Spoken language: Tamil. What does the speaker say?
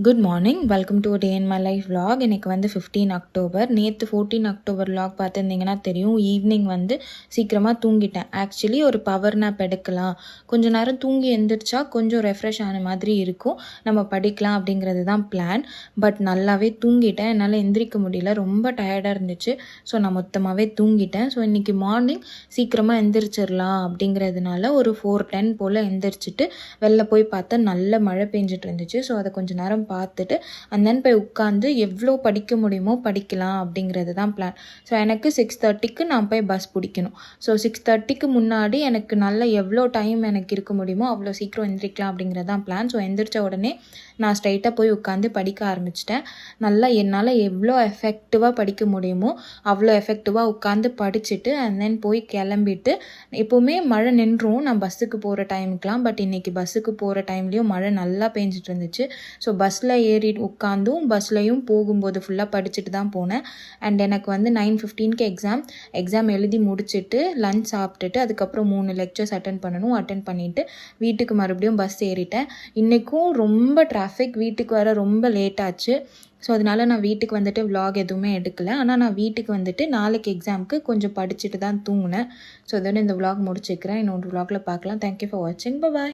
Good morning, welcome to day in my life vlog. எனக்கு வந்து 15 அக்டோபர். நேற்று 14 அக்டோபர் vlog பார்த்துருந்தீங்கன்னா தெரியும். ஈவினிங் வந்து சீக்கிரமாக தூங்கிட்டேன். ஆக்சுவலி ஒரு பவர் நேப் எடுக்கலாம், கொஞ்சம் நேரம் தூங்கி எழுந்திரிச்சா கொஞ்சம் ரெஃப்ரெஷ் ஆன மாதிரி இருக்கும், நம்ம படிக்கலாம் அப்படிங்கிறது தான் பிளான். பட் நல்லாவே தூங்கிட்டேன், என்னால் எந்திரிக்க முடியல, ரொம்ப டயர்டாக இருந்துச்சு. ஸோ நான் மொத்தமாகவே தூங்கிட்டேன். ஸோ இன்றைக்கி மார்னிங் சீக்கிரமாக எந்திரிச்சிடலாம் அப்படிங்கிறதுனால ஒரு 4:10 போல் எந்திரிச்சிட்டு வெளில போய் பார்த்தா நல்ல மழை பெஞ்சிட்டு இருந்துச்சு. ஸோ அதை கொஞ்சம் நேரம் பார்த்துட்டு அண்ட் தென் போய் உட்காந்து எவ்வளோ படிக்க முடியுமோ படிக்கலாம் அப்படிங்கிறது தான் பிளான். ஸோ எனக்கு 6:30க்கு நான் போய் பஸ் பிடிக்கணும். ஸோ 6:30க்கு முன்னாடி எனக்கு நல்ல எவ்வளோ டைம் எனக்கு இருக்க முடியுமோ அவ்வளோ சீக்கிரம் எந்திரிக்கலாம் அப்படிங்கிறது தான் பிளான். ஸோ எந்திரிச்ச உடனே நான் ஸ்ட்ரைட்டாக போய் உட்காந்து படிக்க ஆரம்பிச்சிட்டேன். நல்லா என்னால் எவ்வளோ எஃபெக்டிவாக படிக்க முடியுமோ அவ்வளோ எஃபெக்டிவாக உட்காந்து படிச்சுட்டு அண்ட் தென் போய் கிளம்பிட்டு, எப்போவுமே மழை நின்றும் நான் பஸ்ஸுக்கு போகிற டைமுக்கெலாம். பட் இன்றைக்கி பஸ்ஸுக்கு போகிற டைம்லேயும் மழை நல்லா பெஞ்சிட்டு இருந்துச்சு. ஸோ பஸ்ஸில் ஏறி உட்காந்தும் பஸ்லையும் போகும்போது ஃபுல்லாக படிச்சுட்டு தான் போனேன். அண்ட் எனக்கு வந்து 9:15க்கு எக்ஸாம் எழுதி முடிச்சுட்டு லஞ்ச் சாப்பிட்டுட்டு அதுக்கப்புறம் 3 லெக்சர்ஸ் அட்டன் பண்ணிவிட்டு வீட்டுக்கு மறுபடியும் பஸ் ஏறிட்டேன். இன்றைக்கும் ரொம்ப டிராஃபிக், வீட்டுக்கு வர ரொம்ப லேட் ஆச்சு. ஸோ அதனால் நான் வீட்டுக்கு வந்துட்டு vlog எதுவுமே எடுக்கலை. ஆனால் நான் வீட்டுக்கு வந்துட்டு நாளைக்கு எக்ஸாமுக்கு கொஞ்சம் படிச்சுட்டு தான் தூங்கினேன். ஸோ இதோட இந்த vlog முடிச்சுக்கிறேன். இன்னொரு vlogல பார்க்கலாம். தேங்க்யூ ஃபார் வாட்சிங். பாய்.